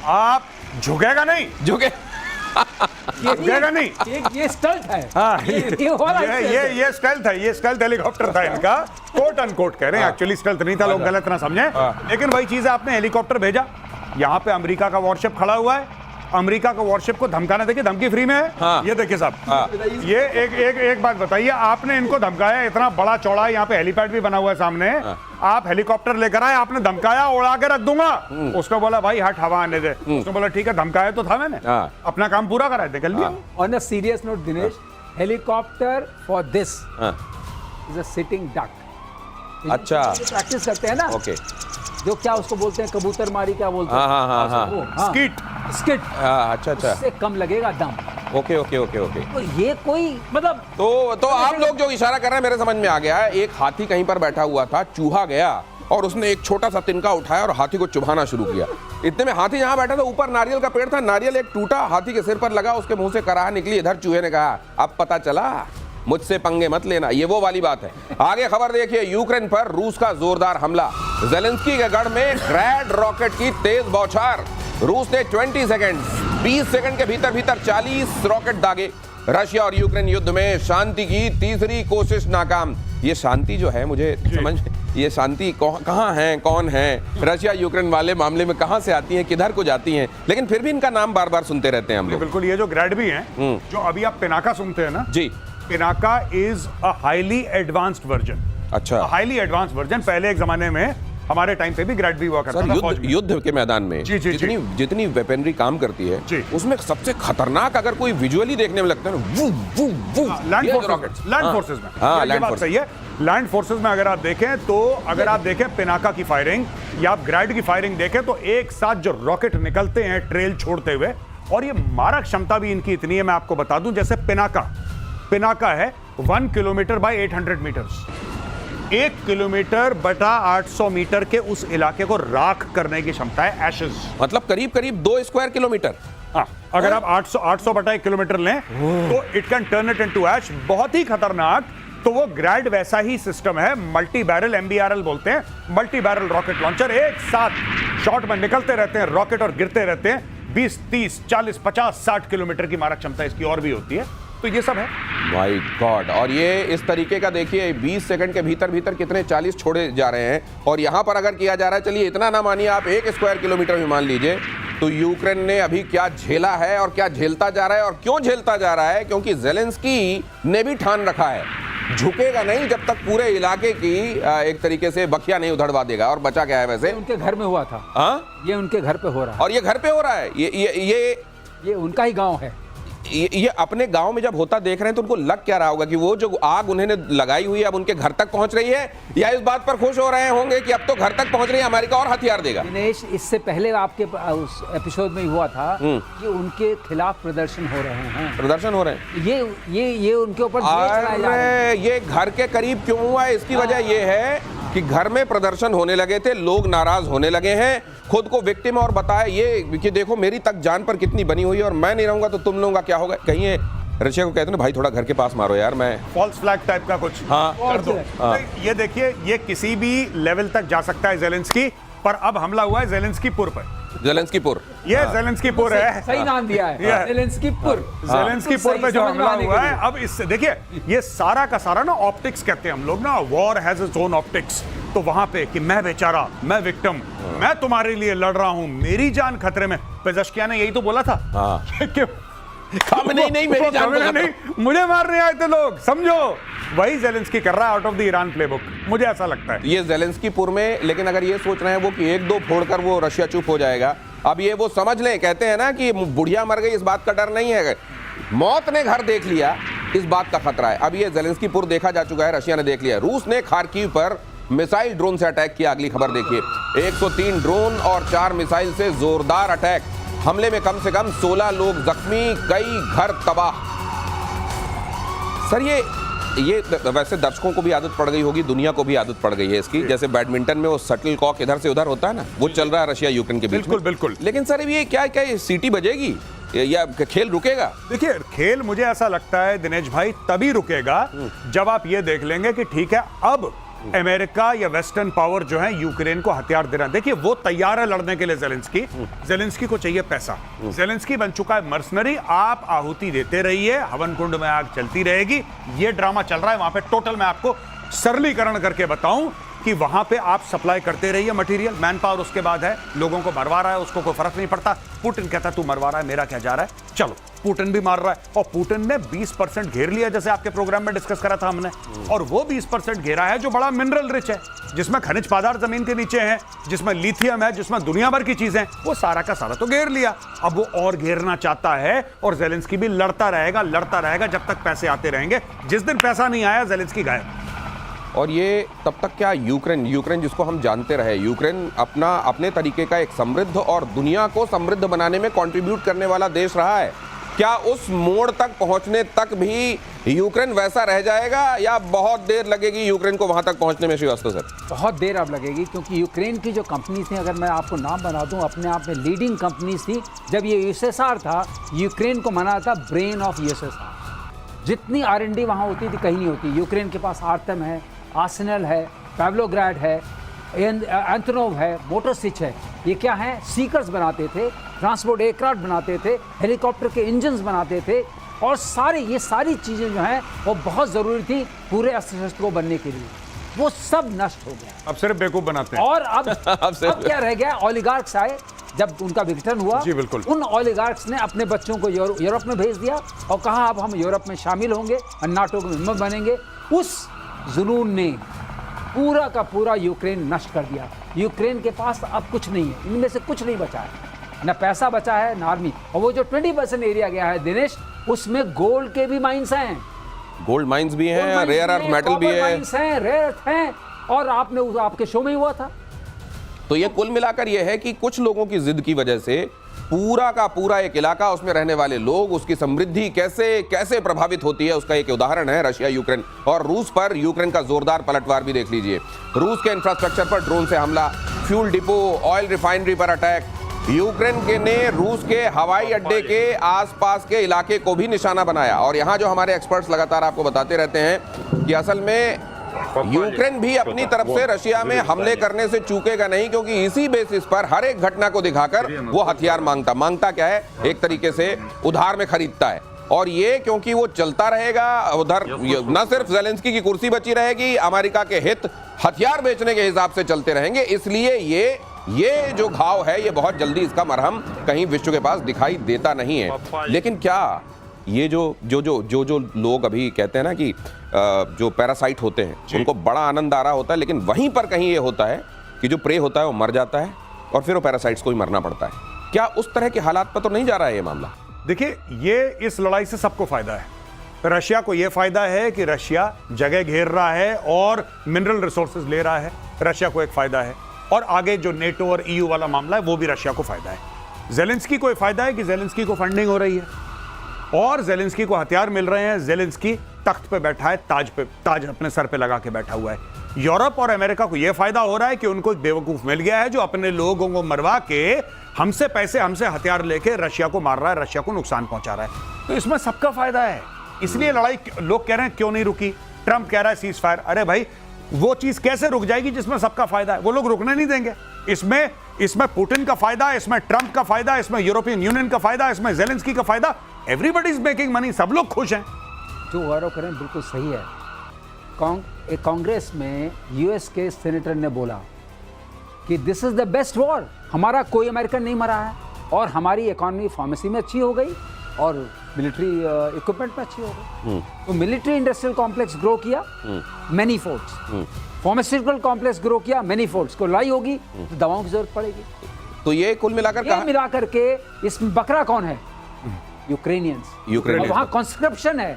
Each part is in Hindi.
आप झुकेगा नहीं, झुके झुकेगा नहीं। ये स्टंट है। हाँ, ये स्टेल्थ है, ये स्टेल्थ हेलीकॉप्टर था इनका, कोट अनकोट कह रहे हैं, एक्चुअली स्टेल्थ नहीं था, लोग गलत ना समझें। लेकिन वही चीज है, आपने हेलीकॉप्टर भेजा, यहाँ पे अमेरिका का वॉरशिप खड़ा हुआ है, अमेरिका का वॉरशिप को धमकाना, देखिए धमकी फ्री में है। हाँ। ये देखिए साहब, ये एक बात बताइए, आपने इनको धमकाया, इतना बड़ा चौड़ा यहाँ पे हेलीपैड भी बना हुआ है सामने, आप हेलीकॉप्टर लेकर आए, आपने धमकाया उड़ा के रख दूंगा, उसने बोला भाई हट हवा आने दे, उसने बोला ठीक है, धमकाया तो था मैंने, अपना काम पूरा करा दे, कर लिया। On a serious note Dinesh, helicopter for this is a sitting duck. अच्छा, प्रैक्टिस करते हैं ना, ओके, जो क्या उसको बोलते हैं, कबूतर मारी क्या बोलते हैं, हाँ, स्किट, अच्छा, उससे कम लगेगा दम। ओके। तो ये कोई मतलब तो आप लोग जो इशारा कर रहे हैं मेरे समझ में आ गया है। एक हाथी कहीं पर बैठा हुआ था, चूहा गया और उसने एक छोटा सा तिनका उठाया और हाथी को चुभाना शुरू किया। इतने में हाथी जहां बैठा था, ऊपर नारियल का पेड़ था, नारियल एक टूटा, हाथी के सिर पर लगा, उसके मुंह से कराह निकली। इधर चूहे ने कहा अब पता चला, मुझसे पंगे मत लेना। ये वो वाली बात है। आगे खबर देखिए, यूक्रेन पर रूस का जोरदार हमला, जेलेंस्की के गढ़ में ग्रैड रॉकेट की तेज बौछार। रूस ने 20 सेकंड के भीतर 40 रॉकेट दागे। रशिया और यूक्रेन युद्ध में शांति की तीसरी कोशिश नाकाम। ये शांति जो है, मुझे समझ, ये शांति कहाँ है, कौन है? रशिया यूक्रेन वाले मामले में कहाँ से आती हैं, किधर को जाती हैं? लेकिन फिर भी इनका नाम बार बार सुनते रहते हैं हम लोग। बिल्कुल, ये जो ग्रैड भी हैं, जो अभी आप पिनाका सुनते हैं ना ji, Pinaka is a highly advanced version. अच्छा, हाईली एडवांस्ड वर्जन। पहले एक जमाने में हमारे टाइम पे भी ग्रैड भी हुआ करता था फौज में। युद्ध के मैदान में जी, जितनी वेपनरी काम करती है, उसमें सबसे खतरनाक अगर कोई विजुअली देखने में लगता है ना, लैंड फोर्सेस में। हाँ, ये बात सही है। लैंड फोर्सेस में अगर आप देखें तो, अगर आप देखें पिनाका की फायरिंग या आप ग्रैड की फायरिंग देखें तो एक साथ जो रॉकेट निकलते हैं ट्रेल छोड़ते हुए, और ये मारक क्षमता भी इनकी इतनी है, मैं आपको बता दूं, जैसे पिनाका है 1 किलोमीटर बाय 800 मीटर्स, 1 किलोमीटर बटा 800 मीटर के उस इलाके को राख करने की क्षमता है, एशेज। मतलब करीब 2 स्क्वायर किलोमीटर। हाँ, अगर आप 800 बटा 1 किलोमीटर लें तो it can turn it into ash. बहुत ही खतरनाक। तो वो ग्रैड वैसा ही सिस्टम है, मल्टी बैरल, MBRL बोलते हैं, मल्टी बैरल रॉकेट लॉन्चर। एक साथ शॉट में निकलते रहते हैं रॉकेट और गिरते रहते हैं। 20, 30, 40, 50, 60 किलोमीटर की मारक क्षमता इसकी और भी होती है। तो ये सब है, माय गॉड। और ये इस तरीके का देखिए, 20 सेकंड के भीतर कितने 40 छोड़े जा रहे हैं। और यहां पर अगर किया जा रहा है, चलिए इतना ना मानिए आप, 1 स्क्वायर किलोमीटर भी मान लीजिए, तो यूक्रेन ने अभी क्या झेला है और क्या झेलता जा रहा है। और क्यों झेलता जा रहा है? क्योंकि जेलेंस्की ने भी ठान रखा है, झुकेगा नहीं जब तक पूरे इलाके की एक तरीके से बखिया नहीं उधड़वा देगा। और बचा क्या है वैसे? उनके घर में हुआ था। हाँ, ये उनके घर पे हो रहा है। और ये घर पे हो रहा है, ये उनका ही गांव है। ये अपने गांव में जब होता देख रहे हैं तो उनको लग क्या रहा होगा कि वो जो आग उन्होंने लगाई हुई है अब उनके घर तक पहुंच रही है, या इस बात पर खुश हो रहे होंगे कि अब तो घर तक पहुंच रही है, अमेरिका और हथियार देगा। दिनेश, इससे पहले आपके उस एपिसोड में हुआ था कि उनके खिलाफ प्रदर्शन हो रहे हैं। ये उनके ऊपर ये घर के करीब क्यों हुआ है? इसकी वजह ये है कि घर में प्रदर्शन होने लगे थे, लोग नाराज होने लगे हैं, खुद को विक्टिम और बताया ये कि देखो मेरी तक जान पर कितनी बनी हुई है और मैं नहीं रहूंगा तो तुम लोगों का क्या होगा। कहीं ये रशिया को कहते हैं ना, भाई थोड़ा घर के पास मारो यार, मैं फॉल्स फ्लैग टाइप का कुछ कर दो। ये देखिए, ये किसी भी लेवल तक जा सकता है जेलेंस्की, पर अब हमला हुआ है जेलेंस्कीपुर पर। जेलेंस्कीपुर, ये जेलेंस्कीपुर है, सही नाम दिया है, जेलेंस्कीपुर। जेलेंस्कीपुर पे जो हमला हुआ है, अब इससे देखिए, ये सारा का सारा ना ऑप्टिक्स कहते हैं हम लोग ना, war has its own optics. तो वहां पे कि मैं बेचारा, मैं विक्टिम, मैं तुम्हारे लिए लड़ रहा हूं, मेरी जान खतरे में। पेजेश्कियान ने यही तो बोला था कि नहीं मेरी जान नहीं, मुझे मारने आए थे लोग, समझो। वही जेलेंस्की कर रहा है out of the Iran playbook, मुझे ऐसा लगता है। ये जेलेंस्कीपुर में, लेकिन अगर ये सोच रहे हैं वो कि 1-2 फोड़कर वो रशिया चुप हो जाएगा, अब ये वो समझ लें, कहते हैं ना कि बुढ़िया मर गई, इस बात का डर नहीं है, मौत ने घर देख लिया, इस बात का खतरा है। अब ये जेलेंस्कीपुर देखा जा चुका है, रशिया ने देख लिया। रूस ने खार्किव पर मिसाइल ड्रोन से अटैक किया। अगली खबर देखिए, 103 ड्रोन और 4 मिसाइल से जोरदार अटैक। हमले में कम से कम 16 लोग जख्मी, कई घर तबाह। सर ये वैसे दर्शकों को भी आदत पड़ गई होगी, दुनिया को भी आदत पड़ गई है इसकी। जैसे बैडमिंटन में वो शटल कॉक इधर से उधर होता है ना, वो चल रहा है रशिया यूक्रेन के बीच में। बिल्कुल। लेकिन सर ये क्या सीटी बजेगी या खेल रुकेगा? देखिए, खेल मुझे ऐसा लगता है दिनेश भाई तभी रुकेगा जब आप ये देख लेंगे कि ठीक है, अब अमेरिका या वेस्टर्न पावर जो है यूक्रेन को हथियार दे रहा है। देखिए वो तैयार है लड़ने के लिए। जेलेंस्की को चाहिए पैसा। जेलेंस्की बन चुका है मर्सनरी। आप आहुति देते रहिए, हवन कुंड में आग चलती रहेगी। ये ड्रामा चल रहा है वहां पे। टोटल मैं आपको सरलीकरण करके बताऊं कि वहां पे आप सप्लाई करते रहिए मटेरियल, मैन पावर उसके बाद है, लोगों को मरवा रहा है, उसको कोई फर्क नहीं पड़ता। पुतिन कहता है तू मरवा रहा है, मेरा क्या जा रहा है, चलो पुतिन भी मार रहा है। और पुतिन ने 20% घेर लिया, जैसे आपके प्रोग्राम में डिस्कस करा था हमने। और वो 20% घेरा है जो बड़ा मिनरल रिच है, जिसमें खनिज पदार्थ जमीन के नीचे हैं, जिसमें लिथियम है, जिसमें दुनिया भर की चीजें, वो सारा का सारा तो घेर लिया। अब वो और घेरना चाहता है और जेलेंस्की भी लड़ता रहेगा जब तक पैसे आते रहेंगे। जिस दिन पैसा नहीं आया जेलेंस्की गायब। और ये तब तक क्या यूक्रेन जिसको हम जानते रहे, यूक्रेन अपने तरीके का एक समृद्ध और दुनिया को समृद्ध बनाने में कंट्रीब्यूट करने वाला देश रहा है। क्या उस मोड़ तक पहुंचने तक भी यूक्रेन वैसा रह जाएगा या बहुत देर लगेगी यूक्रेन को वहां तक पहुंचने में? श्रीवास्तव सर, बहुत देर अब लगेगी, क्योंकि यूक्रेन की जो कंपनी थी, अगर मैं आपको नाम बना दूं, अपने आप में लीडिंग कंपनीज थी। जब ये यूएसएसआर था, यूक्रेन को माना था ब्रेन ऑफ यूएसएसआर। जितनी R&D वहाँ होती थी कहीं नहीं होती। यूक्रेन के पास आर्टम है, आर्सेनल है, पैवलोग्राड है, एंथनोव है, मोटरसिच है। ये क्या है? सीकर्स बनाते थे, ट्रांसपोर्ट एयरक्राफ्ट बनाते थे, हेलीकॉप्टर के इंजन्स बनाते थे, और ये सारी चीज़ें जो हैं वो बहुत ज़रूरी थी पूरे अस्त्र शस्त्र को बनने के लिए। वो सब नष्ट हो गया। अब सिर्फ बेवकूफ बनाते हैं। और अब क्या रह गया? ओलिगार्क्स आए, जब उनका विघटन हुआ, जी बिल्कुल, उन ओलिगार्क्स ने अपने बच्चों को यूरोप में भेज दिया और कहा अब हम यूरोप में शामिल होंगे और नाटो के मेंबर बनेंगे। उस जुनून ने पूरा का पूरा यूक्रेन नष्ट कर दिया। यूक्रेन के पास अब कुछ नहीं है, इनमें से कुछ नहीं बचा है, ना पैसा बचा है ना आर्मी। और वो जो 20% एरिया गया है दिनेश, उसमें गोल्ड के भी माइंस हैं, गोल्ड माइंस भी हैं, रेयर अर्थ मेटल भी है, रेयर अर्थ हैं, और आपके शो में ही हुआ था। तो ये कुल मिलाकर ये है कि कुछ लोगों की जिद की वजह से पूरा का पूरा एक इलाका, उसमें रहने वाले लोग, उसकी समृद्धि कैसे प्रभावित होती है, उसका एक उदाहरण है रशिया यूक्रेन। और रूस पर यूक्रेन का जोरदार पलटवार भी देख लीजिए। रूस के इंफ्रास्ट्रक्चर पर ड्रोन से हमला, फ्यूल डिपो, ऑयल रिफाइनरी पर अटैक। यूक्रेन ने रूस के हवाई अड्डे के आसपास के इलाके को भी निशाना बनाया। और यहाँ जो हमारे एक्सपर्ट्स लगातार आपको बताते रहते हैं कि असल में यूक्रेन भी अपनी तरफ से रशिया में हमले करने से चूकेगा नहीं, क्योंकि इसी बेसिस पर हर एक घटना को दिखाकर वो हथियार मांगता क्या है, एक तरीके से उधार में खरीदता है। और ये क्योंकि वो चलता रहेगा उधर, न सिर्फ जेलेंस्की की कुर्सी बची रहेगी, अमेरिका के हित हथियार बेचने के हिसाब से चलते रहेंगे। इसलिए ये जो घाव है, ये बहुत जल्दी इसका मरहम कहीं विश्व के पास दिखाई देता नहीं है। लेकिन क्या ये जो लोग अभी कहते हैं ना कि जो पैरासाइट होते हैं उनको बड़ा आनंद आ रहा होता है, लेकिन वहीं पर कहीं ये होता है कि जो प्रे होता है वो मर जाता है और फिर वो पैरासाइट्स को ही मरना पड़ता है। क्या उस तरह के हालात पर तो नहीं जा रहा है ये मामला? देखिए, ये इस लड़ाई से सबको फायदा है। रशिया को यह फायदा है कि रशिया जगह घेर रहा है और मिनरल रिसोर्सेज ले रहा है, रशिया को एक फायदा है। और आगे जो नेटो और EU वाला मामला है वो भी रशिया को फायदा है। जेलेंस्की को फायदा है कि जेलेंस्की को फंडिंग हो रही है और जेलेंस्की को हथियार मिल रहे हैं। जेलेंस्की तख्त पे बैठा है, ताज अपने सर पे लगा के बैठा हुआ है। यूरोप और अमेरिका को यह फायदा हो रहा है कि उनको एक बेवकूफ मिल गया है जो अपने लोगों को मरवा के हमसे हथियार लेके रशिया को मार रहा है, रशिया को नुकसान पहुंचा रहा है। तो इसमें सबका फायदा है। इसलिए लड़ाई, लोग कह रहे हैं क्यों नहीं रुकी, ट्रंप कह रहा है सीज फायर। अरे भाई, वो चीज कैसे रुक जाएगी जिसमें सबका फायदा है? वो लोग रुकने नहीं देंगे। इसमें पुतिन का फायदा, इसमें ट्रंप का फायदा, इसमें यूरोपियन यूनियन का फायदा, इसमें जेलेंस्की का फायदा। एवरीबडी इज मेकिंग मनी, सब लोग खुश हैं। जो गौरव करें बिल्कुल सही है। कांग्रेस में यूएस के सेनेटर ने बोला कि this is the best war, हमारा कोई अमेरिकन नहीं मरा है और हमारी इकोनॉमी फार्मेसी में अच्छी हो गई और मिलिट्री इक्विपमेंट में अच्छी हो गई। तो मिलिट्री इंडस्ट्रियल कॉम्प्लेक्स ग्रो किया many folds, pharmaceutical complex grow किया मैनी फोल्ड्स। को लड़ाई होगी तो दवाओं की जरूरत पड़ेगी। तो ये कुल मिलाकर के इसमें बकरा कौन है? यूक्रेनियंस। वहाँ कॉन्स्क्रिप्शन है,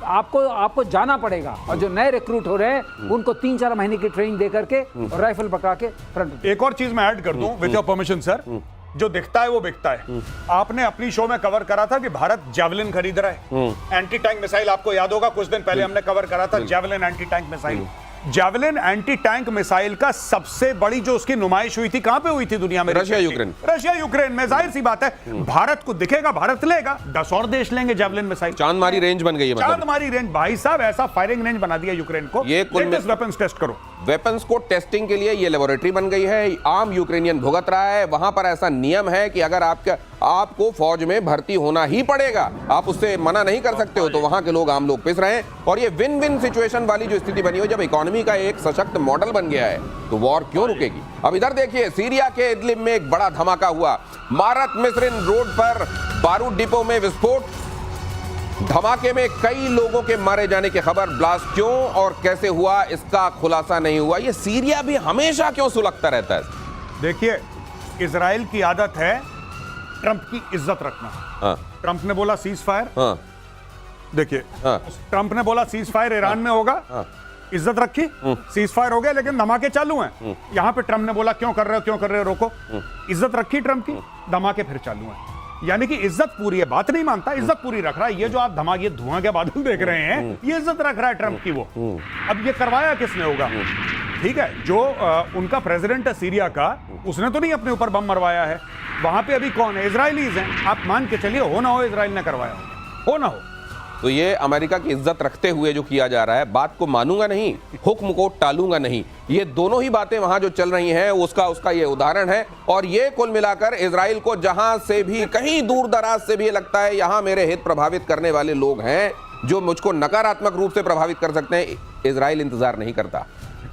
आपको जाना पड़ेगा। और जो नए रिक्रूट हो रहे हैं उनको 3-4 महीने की ट्रेनिंग दे करके और राइफल पकड़ा के फ्रंट। एक और चीज मैं ऐड कर दूं विद योर परमिशन सर, जो दिखता है वो बिकता है। आपने अपनी शो में कवर करा था कि भारत जैवलिन खरीद रहा है, एंटी टैंक मिसाइल। आपको याद होगा कुछ दिन पहले हमने कवर करा था javelin anti tank missile. Javelin anti tank missile का सबसे बड़ी जो उसकी नुमाइश हुई थी, कहां पे हुई थी दुनिया में? Russia Ukraine. रशिया यूक्रेन में। जाहिर सी बात है भारत को दिखेगा, भारत लेगा, 10 और देश लेंगे जावेलिन मिसाइल। चांदमारी रेंज बन गई है, मतलब चांदमारी रेंज। भाई साहब ऐसा फायरिंग रेंज बना दिया यूक्रेन को। ये कुल लेटेस्ट वेपन्स टेस्ट करो। वेपन्स को टेस्टिंग के लिए ये लेबोरेटरी बन गई है। आम यूक्रेनियन भुगत रहा है। वहां पर ऐसा नियम है कि अगर आपको फौज में भर्ती होना ही पड़ेगा, आप उससे मना नहीं कर सकते हो, तो वहां के लोग, आम लोग पिस रहे हैं। और ये विन विन सिचुएशन वाली जो स्थिति बनी हो, जब इकोनॉमी का एक सशक्त मॉडल बन गया है, तो वॉर क्यों रुकेगी? अब इधर देखिए, सीरिया के इदलिब में एक बड़ा धमाका हुआ। मारत मिस्रिन रोड पर बारूद डिपो में विस्फोट। धमाके में कई लोगों के मारे जाने की खबर। ब्लास्ट क्यों और कैसे हुआ, इसका खुलासा नहीं हुआ। ये सीरिया भी हमेशा क्यों सुलगता रहता है? देखिए, इजराइल की आदत है ट्रंप की इज्जत रखना। हाँ। ट्रंप ने बोला सीज फायर। हाँ। देखिए, हाँ। ट्रंप ने बोला सीज फायर ईरान में होगा। हाँ। इज्जत रखी, सीज फायर हो गया, लेकिन धमाके चालू हैं। यहां पे ट्रंप ने बोला क्यों कर रहे हो, क्यों कर रहे हो, रोको। इज्जत रखी ट्रंप की, धमाके फिर चालू हैं। यानी कि इज्जत पूरी है, बात नहीं मानता, इज्जत पूरी रख रहा है। ये जो आप धमाके, ये धुआं के बादल देख रहे हैं, ये इज्जत रख रहा है ट्रंप की। वो अब ये करवाया किसने होगा? ठीक है, जो उनका प्रेसिडेंट है सीरिया का, उसने तो नहीं अपने ऊपर बम मरवाया है। वहां पे अभी कौन है? इजरायलीज हैं। आप मान के चलिए, हो ना हो इजराइल ने करवाया हो ना हो। तो ये अमेरिका की इज्जत रखते हुए जो किया जा रहा है, बात को मानूंगा नहीं, हुक्म को टालूंगा नहीं, ये दोनों ही बातें वहां जो चल रही हैं उसका ये उदाहरण है। और ये कुल मिलाकर इजराइल को जहां से भी, कहीं दूर दराज से भी ये लगता है यहां मेरे हित प्रभावित करने वाले लोग हैं जो मुझको नकारात्मक रूप से प्रभावित कर सकते हैं, इजराइल इंतजार नहीं करता।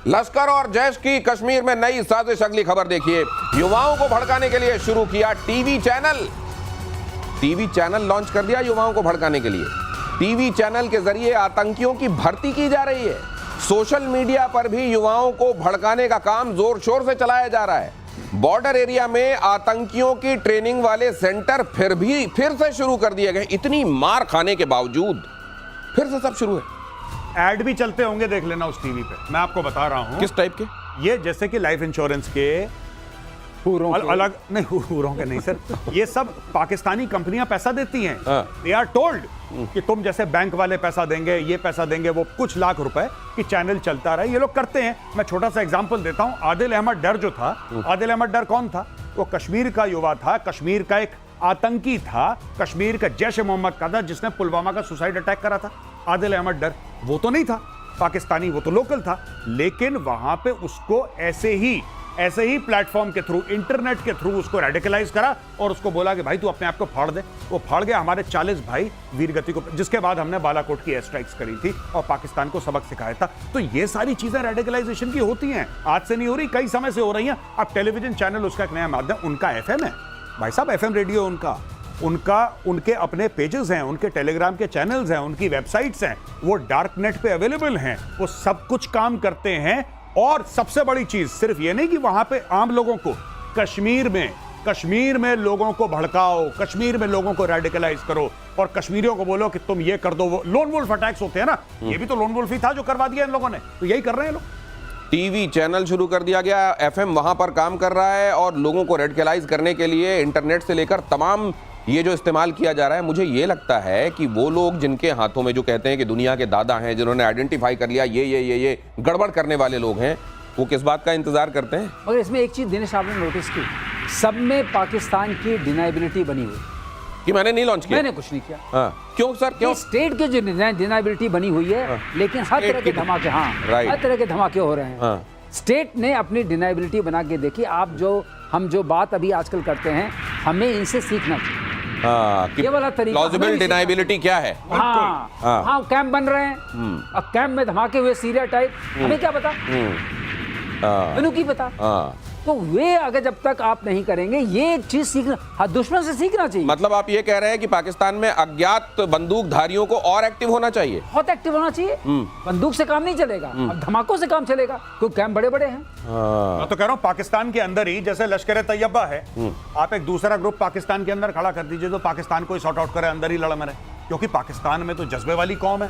लश्कर और जैश की कश्मीर में नई साजिश। अगली खबर देखिए, युवाओं को भड़काने के लिए शुरू किया टीवी चैनल लॉन्च कर दिया युवाओं को भड़काने के लिए। टीवी चैनल के जरिए आतंकियों की भर्ती की जा रही है। सोशल मीडिया पर भी युवाओं को भड़काने का काम जोर शोर से चलाया जा रहा है। बॉर्डर एरिया में आतंकियों की ट्रेनिंग वाले सेंटर फिर से शुरू कर दिए गए। इतनी मार खाने के बावजूद फिर से सब शुरू है। एड भी चलते होंगे, देख लेना उस टीवी पे। मैं आपको बता रहा हूं किस टाइप के? ये जैसे कि लाइफ इंश्योरेंस के अलग नहीं, हुरों के नहीं सर, ये सब पाकिस्तानी कंपनियां पैसा देती हैं। दे आर टोल्ड कि तुम जैसे बैंक वाले पैसा देंगे, ये पैसा देंगे, वो कुछ लाख रुपए कि चैनल चलता रहे। ये लोग करते हैं। मैं छोटा सा एग्जांपल देता हूं। आदिल अहमद डर जो था, आदिल अहमद डर कौन था? वो कश्मीर का युवा था, कश्मीर का एक आतंकी था, कश्मीर का जैश ए मोहम्मद का था, जिसने पुलवामा का सुसाइड अटैक करा था। आदिल अहमद डर वो तो नहीं था पाकिस्तानी, वो तो लोकल था, लेकिन वहां पे उसको ऐसे ही प्लेटफॉर्म के थ्रू, इंटरनेट के थ्रू उसको रेडिकलाइज करा और उसको बोला कि भाई तू अपने आप को फाड़ दे। वो फाड़ गया। हमारे 40 भाई वीरगति को, जिसके बाद हमने बालाकोट की एयर स्ट्राइक्स करी थी और पाकिस्तान को सबक सिखाया था। तो ये सारी चीजें रेडिकलाइजेशन की होती हैं, आज से नहीं हो रही, कई समय से हो रही हैं। अब टेलीविजन चैनल उसका एक नया माध्यम, उनका FM है भाई साहब, FM रेडियो उनके अपने पेजेस हैं, उनके टेलीग्राम के चैनल्स हैं, उनकी वेबसाइट्स हैं, वो डार्क नेट पे अवेलेबल हैं, वो सब कुछ काम करते हैं। और सबसे बड़ी चीज सिर्फ ये नहीं कि वहां पे आम लोगों को, कश्मीर में लोगों को भड़काओ, कश्मीर में लोगों को रेडिकलाइज करो और कश्मीरियों को बोलो कि तुम ये कर दो। वो लोन वुल्फ अटैक्स होते हैं ना, ये भी तो लोन वुल्फ ही था जो करवा दिया इन लोगों ने। तो यही कर रहे हैं लोग। टीवी चैनल शुरू कर दिया गया, FM वहां पर काम कर रहा है और लोगों को रेडिकलाइज करने के लिए इंटरनेट से लेकर तमाम ये जो इस्तेमाल किया जा रहा है। मुझे ये लगता है कि वो लोग जिनके हाथों में, जो कहते हैं कि दुनिया के दादा हैं, जिन्होंने आइडेंटिफाई कर लिया ये गड़बड़ करने वाले लोग हैं, वो किस बात का इंतजार करते हैं? मगर इसमें एक चीज दिनेश आपने नोटिस की, सब में पाकिस्तान की डिनाइबिलिटी बनी हुई कि मैंने नहीं लॉन्च किया, मैंने कुछ नहीं किया। हाँ। क्यों सर, क्यों? स्टेट की जो डिनाइबिलिटी बनी हुई है, हाँ। लेकिन हर तरह के धमाके, राइट, हर तरह के धमाके हो रहे हैं। हाँ। स्टेट ने अपनी डिनाइबिलिटी बना के देखी। हम जो बात अभी आजकल करते हैं, हमें इनसे सीखना चाहिए। ये वाला तरीका, प्लॉजिबल डिनाइबिलिटी क्या है? हाँ, कैंप बन रहे हैं, अब कैंप में धमाके हुए सीरिया टाइप, हमें क्या पता, की पता। तो वे अगर जब तक आप नहीं करेंगे, ये एक चीज सीखना, दुश्मन से सीखना चाहिए। मतलब आप ये कह रहे हैं कि पाकिस्तान में अज्ञात बंदूकधारियों को और एक्टिव होना चाहिए, बहुत एक्टिव होना चाहिए। बंदूक से काम नहीं चलेगा, अब धमाकों से काम चलेगा, क्योंकि कैंप बड़े बड़े हैं। मैं तो कह रहा हूँ पाकिस्तान के अंदर ही, जैसे लश्कर ए तैयबा है, आप एक दूसरा ग्रुप पाकिस्तान के अंदर खड़ा कर दीजिए जो पाकिस्तान को सॉर्ट आउट करे, अंदर ही लड़ मरे। क्योंकि पाकिस्तान में तो जज्बे वाली कौम है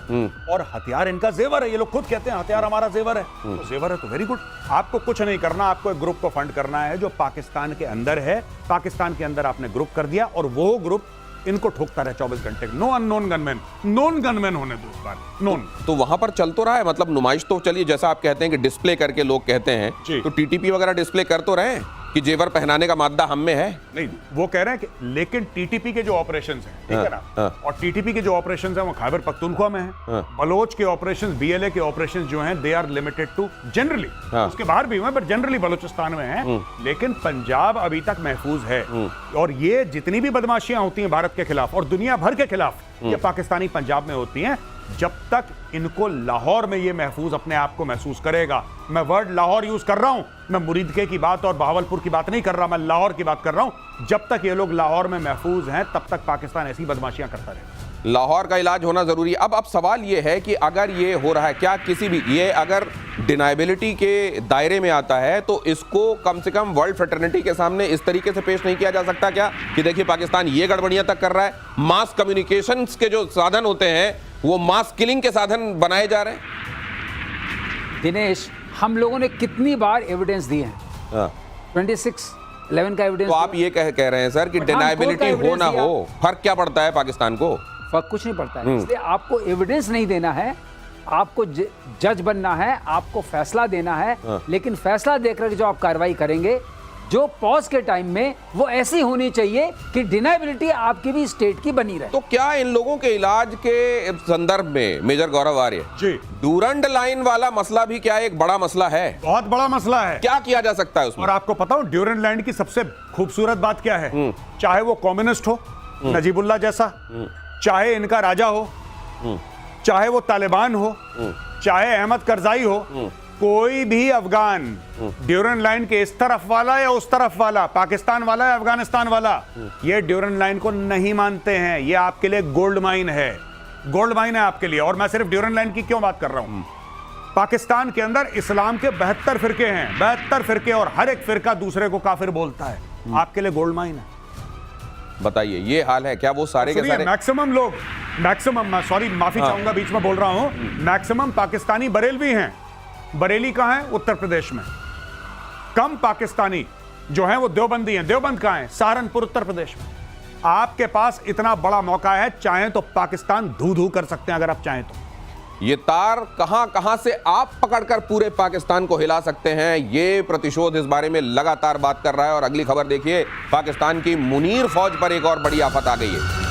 और हथियार इनका जेवर है। ये लोग खुद कहते हैं हथियार हमारा जेवर है, तो जेवर है तो वेरी गुड। आपको कुछ नहीं करना, आपको एक ग्रुप को फंड करना है जो पाकिस्तान के अंदर है। पाकिस्तान के अंदर आपने ग्रुप कर दिया और वो ग्रुप इनको ठोकता रहे 24 घंटे। No unknown gunman, known gunman होने दो इस बार, नोन। तो वहां पर चल तो रहा है, मतलब नुमाइश तो चलिए, जैसा आप कहते हैं कि डिस्प्ले करके लोग कहते हैं, जी। तो टीटीपी वगैरह डिस्प्ले कर तो रहे हैं कि जेवर पहनाने का मादा हम में है। नहीं, वो कह रहे हैं कि लेकिन टीटीपी के जो ऑपरेशंस हैं, ठीक है ना, और टीटीपी के जो ऑपरेशंस हैं वो खैबर पख्तूनख्वा में हैं। बलोच के ऑपरेशंस, बीएलए के ऑपरेशंस जो हैं, they are limited to generally, उसके बाहर भी हुए बट जनरली बलूचिस्तान में हैं। लेकिन पंजाब अभी तक महफूज है। और ये जितनी भी बदमाशियां होती हैं भारत के खिलाफ और दुनिया भर के खिलाफ, ये पाकिस्तानी पंजाब में होती हैं। जब तक इनको लाहौर में ये महफूज अपने आप को महसूस करेगा, मैं वर्ड लाहौर यूज कर रहा हूं, मैं मुरीदके की बात और बहावलपुर की बात नहीं कर रहा, मैं लाहौर की बात कर रहा हूं। जब तक ये लोग लाहौर में महफूज हैं, तब तक पाकिस्तान ऐसी बदमाशियां करता रहेगा। लाहौर का इलाज होना जरूरी है। अब सवाल ये है कि अगर ये हो रहा है, क्या किसी भी ये अगर डिनाइबिलिटी के दायरे में आता है, तो इसको कम से कम वर्ल्ड फ्रेटर्निटी के सामने इस तरीके से पेश नहीं किया जा सकता क्या कि देखिए पाकिस्तान ये गड़बड़ियां तक कर रहा है। मास कम्युनिकेशंस के जो साधन होते हैं वो मास किलिंग के साधन बनाए जा रहे हैं। दिनेश, हम लोगों ने कितनी बार एविडेंस दिए हैं, 26/11 का एविडेंस। तो आप ये कह रहे हैं सर कि डिनाइबिलिटी हो ना हो, फर्क क्या पड़ता है पाकिस्तान को? फर्क कुछ नहीं पड़ता है। इसलिए आपको एविडेंस नहीं देना है, आपको जज बनना है, आपको फैसला देना है। लेकिन फैसला देकर जो आप कार्रवाई करेंगे, जो पॉज के टाइम में, वो ऐसी होनी चाहिए कि डिनाइबिलिटी आपकी भी स्टेट की बनी रहे। तो क्या इन लोगों के इलाज के संदर्भ में मेजर गौरव आर्य जी, डूरंड लाइन वाला मसला भी क्या एक बड़ा मसला है? बहुत बड़ा मसला है। क्या किया जा सकता है उसमें? और आपको पता हो ड्यूरेंट लैंड की सबसे खूबसूरत बात क्या है? चाहे वो कम्युनिस्ट हो, नजीबुल्ला जैसा, चाहे इनका राजा हो, चाहे वो तालिबान हो, चाहे अहमद करजाई हो, कोई भी अफगान ड्यूरेंट लाइन के इस तरफ वाला या उस तरफ वाला, पाकिस्तान वाला या अफगानिस्तान वाला, ये ड्यूरेंट लाइन को नहीं मानते हैं। ये आपके लिए गोल्ड माइन है, गोल्ड माइन है आपके लिए। और मैं सिर्फ ड्यूरेंट लाइन की क्यों बात कर रहा हूं? पाकिस्तान के अंदर इस्लाम के 72 फिरके हैं, 72 फिरके, और हर एक फिरका दूसरे को काफिर बोलता है। आपके लिए गोल्ड माइन है। बताइए, ये हाल है क्या? वो सारे के सारे मैक्सिमम लोग, मैक्सिमम, सॉरी माफी चाहूंगा, बीच में बोल रहा हूं, मैक्सिमम पाकिस्तानी बरेलवी हैं। बरेली कहां है? उत्तर प्रदेश में। कम पाकिस्तानी जो हैं वो देवबंदी हैं। देवबंद कहां है? सहारनपुर, उत्तर प्रदेश में। आपके पास इतना बड़ा मौका है, चाहें तो पाकिस्तान धू धू कर सकते हैं अगर आप चाहें तो। ये तार कहां से आप पकड़कर पूरे पाकिस्तान को हिला सकते हैं, ये प्रतिशोध इस बारे में लगातार बात कर रहा है। और अगली खबर देखिए, पाकिस्तान की मुनीर फौज पर एक और बड़ी आफत आ गई है।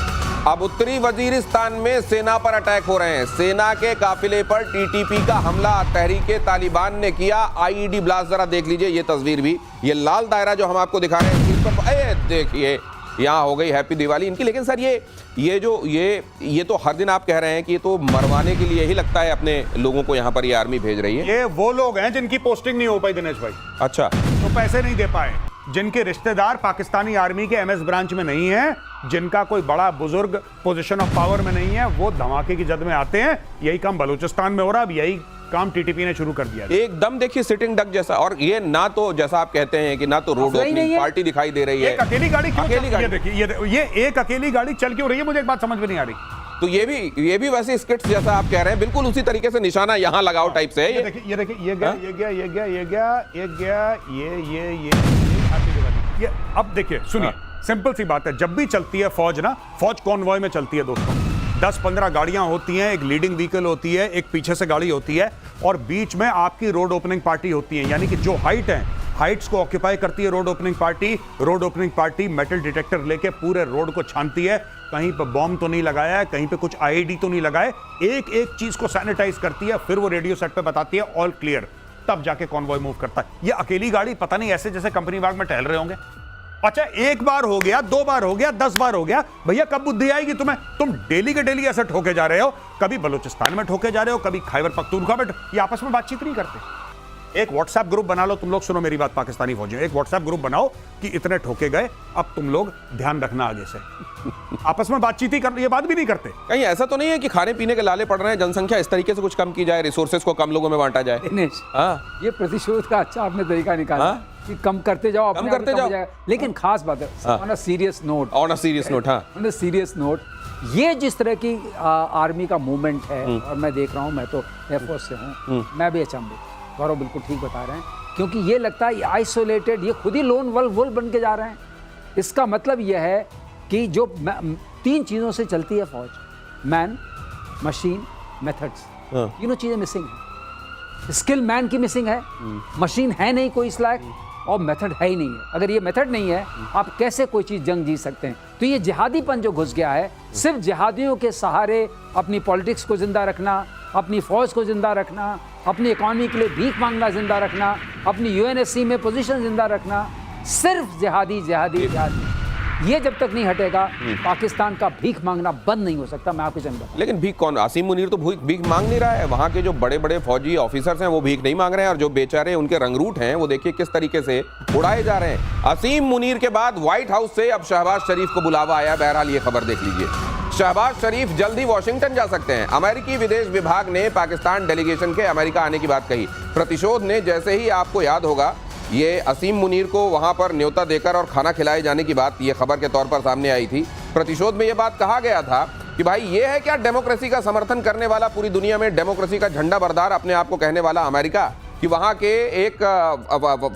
अब उत्तरी वजीरिस्तान में सेना पर अटैक हो रहे हैं। सेना के काफिले पर टीटीपी का हमला तहरीके तालिबान ने किया। आईईडी ब्लास्ट, जरा देख लीजिए ये तस्वीर भी, ये लाल दायरा जो हम आपको दिखा रहे हैं, इस पर देखिए यहाँ हो गई हैप्पी दिवाली इनकी। लेकिन सर ये तो हर दिन आप कह रहे हैं कि ये तो मरवाने के लिए ही लगता है अपने लोगों को, यहाँ पर ये आर्मी भेज रही है। ये वो लोग हैं जिनकी पोस्टिंग नहीं हो पाई दिनेश भाई। अच्छा, तो पैसे नहीं दे पाए, जिनके रिश्तेदार पाकिस्तानी आर्मी के एमएस ब्रांच में नहीं है, जिनका कोई बड़ा बुजुर्ग पोजीशन ऑफ पावर में नहीं है, वो धमाके की जद में आते हैं। यही काम बलूचिस्तान में हो रहा है। अब यही काम टीटीपी ने शुरू कर दिया। एकदम देखिए सिटिंग डक जैसा। और ये ना तो जैसा आप कहते हैं कि ना तो रोड ओपनिंग पार्टी दिखाई दे रही है। एक अकेली गाड़ी क्यों? अकेली गाड़ी देखिए, ये एक अकेली गाड़ी चल क्यों रही है? मुझे एक बात समझ में नहीं आ रही। तो ये भी वैसे स्किट्स जैसा आप कह रहे हैं, बिल्कुल उसी तरीके से निशाना यहाँ लगाओ टाइप से है। ये देखिए, ये अब देखिए, सुनिए, सिंपल सी बात है। जब भी चलती है फौज ना, फौज कॉन्वॉय में चलती है दोस्तों। 10-15 गाड़ियां होती हैं, एक लीडिंग व्हीकल होती है, एक पीछे से गाड़ी होती है, और बीच में आपकी रोड ओपनिंग पार्टी होती है। यानी कि जो हाइट है, हाइट्स को ऑक्यूपाई करती है road opening party. Road opening party metal detector लेके पूरे रोड को छानती है, कहीं पे बॉम्ब तो नहीं लगाया है, कहीं पे कुछ आईईडी तो नहीं लगाए, एक एक चीज को सैनिटाइज करती है। फिर वो रेडियो सेट पे बताती है ऑल क्लियर, तब जाके कॉन्वॉय मूव करता है। ये अकेली गाड़ी पता नहीं ऐसे जैसे कंपनी बाग में टहल रहे होंगे। अच्छा, एक बार हो गया, 2 बार हो गया, 10 बार हो गया, भैया कब बुद्धि आएगी तुम्हें? तुम डेली के डेली ऐसे ठोके जा रहे हो, कभी बलूचिस्तान में ठोके जा रहे हो, कभी खैबर पख्तूनख्वा में। ये आपस में बातचीत नहीं करते। एक व्हाट्सएप ग्रुप बना लो तुम लोग, सुनो मेरी बात पाकिस्तानी फौजियों, एक व्हाट्सएप ग्रुप बनाओ कि इतने ठोके गए, अब तुम लोग ध्यान रखना आगे से। आपस में बातचीत ही कर, ये बात भी नहीं करते। कहीं ऐसा तो नहीं है कि खाने पीने के लाले पड़ रहे हैं, जनसंख्या इस तरीके से कुछ कम की जाए, रिसोर्सेज को कम लोगों में बांटा जाए? दिनेश, ये प्रतिशोध का अच्छा आपने तरीका निकाला कि कम करते जाओ, कम करते जाओ। लेकिन खास बात है, on a serious note, on a serious note, हाँ, ऑन अ सीरियस नोट, ये जिस तरह की आर्मी का मूवमेंट है, और मैं देख रहा हूँ, मैं तो एयरफोर्स से हूँ, मैं भी अचंभित। गौरव बिल्कुल ठीक बता रहे हैं, क्योंकि ये लगता है आइसोलेटेड, ये खुद ही लोन वुल्फ बन के जा रहे हैं। इसका मतलब यह है कि जो 3 चीज़ों से चलती है फौज, मैन, मशीन, मेथड्स। तीनों चीज़ें मिसिंग हैं। स्किल मैन की मिसिंग है, मशीन है नहीं कोई इस लायक, और मेथड है ही नहीं है। अगर ये मेथड नहीं है, आप कैसे कोई चीज़ जंग जीत सकते हैं? तो ये जिहादीपन जो घुस गया है, सिर्फ जिहादियों के सहारे अपनी पॉलिटिक्स को जिंदा रखना, अपनी फौज को जिंदा रखना, अपनी इकॉनमी के लिए भीख मांगना जिंदा रखना, अपनी यूएनएससी में पोजीशन जिंदा रखना, सिर्फ जिहादी जिहादी जिहादी, ये जब तक नहीं हटेगा पाकिस्तान का भीख मांगना बंद नहीं हो सकता। मैं आपको जानता हूं। लेकिन भीख कौन? आसिम मुनीर तो भीख मांग नहीं रहा है। वहां के जो बड़े बड़े फौजी ऑफिसर्स हैं वो भीख नहीं मांग रहे हैं, और जो बेचारे उनके रंगरूट हैं वो देखिए किस तरीके से उड़ाए जा रहे हैं। आसिम मुनीर के बाद व्हाइट हाउस से अब शहबाज शरीफ को बुलावा आया। बहरहाल ये खबर देख लीजिए, शहबाज शरीफ जल्द ही वॉशिंगटन जा सकते हैं। अमेरिकी विदेश विभाग ने पाकिस्तान डेलीगेशन के अमेरिका आने की बात कही। प्रतिशोध ने, जैसे ही आपको याद होगा, ये असीम मुनीर को वहां पर न्योता देकर और खाना खिलाए जाने की बात ये खबर के तौर पर सामने आई थी। प्रतिशोध में ये बात कहा गया था कि भाई ये है क्या डेमोक्रेसी का समर्थन करने वाला, पूरी दुनिया में डेमोक्रेसी का झंडा बरदार अपने आप को कहने वाला अमेरिका, कि वहां के एक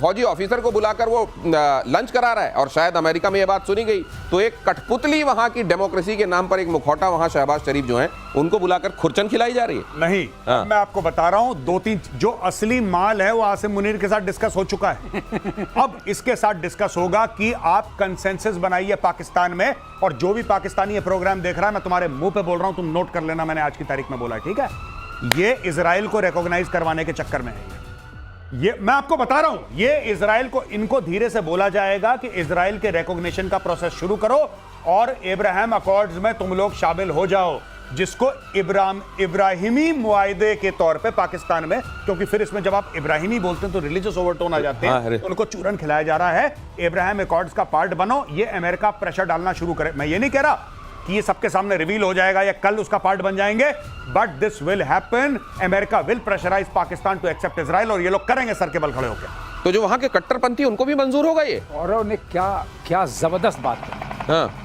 फौजी ऑफिसर को बुलाकर वो लंच करा रहा है। और शायद अमेरिका में ये बात सुनी गई तो एक कठपुतली वहां की डेमोक्रेसी के नाम पर, एक मुखौटा वहां शहबाज शरीफ जो हैं उनको बुलाकर खुरचन खिलाई जा रही है। नहीं, मैं आपको बता रहा हूं, 2-3 जो असली माल है वो आसिम मुनीर के साथ डिस्कस हो चुका है। अब इसके साथ डिस्कस होगा कि आप कंसेंसस बनाइए पाकिस्तान में, और जो भी पाकिस्तानी ये प्रोग्राम देख रहा है, मैं तुम्हारे मुंह पे बोल रहा हूं, तुम नोट कर लेना, मैंने आज की तारीख में बोला, ठीक है? ये इजराइल को रिकॉग्नाइज करवाने के चक्कर में है। ये मैं आपको बता रहा हूं, ये इजराइल को, इनको धीरे से बोला जाएगा कि इजराइल के रिकॉग्निशन का प्रोसेस शुरू करो और इब्राहिम अकॉर्ड्स में तुम लोग शामिल हो जाओ, जिसको इब्राहिमी मुआहदे के तौर पे पाकिस्तान में, क्योंकि फिर इसमें जब आप इब्राहिमी बोलते हैं तो रिलीजियस ओवरटोन आ जाते हैं, तो उनको चूरन खिलाया जा रहा है। इब्राहिम अकॉर्ड्स का पार्ट बनो, ये अमेरिका प्रेशर डालना शुरू करे। मैं ये नहीं कह रहा कि ये सबके सामने रिवील हो जाएगा या कल उसका पार्ट बन जाएंगे, but this will happen. America will pressurise Pakistan to accept Israel, और ये लोग करेंगे सर के बल खड़े होकर। तो जो वहां के कट्टरपंथी उनको भी मंजूर होगा ये? गौरव ने क्या जबरदस्त बात की।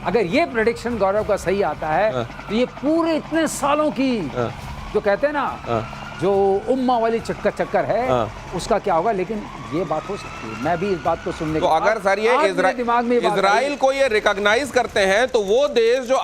अगर ये प्रेडिक्शन गौरव का सही आता है तो ये पूरे इतने सालों की जो कहते हैं ना, जो उम्मा वाली चक्कर है, उसका क्या होगा। लेकिन ये बात हो सकती है, मैं भी इस बात को सुनने तो अगर सर ये दिमाग में इजराइल को ये रिकॉग्नाइज करते हैं तो वो देश जो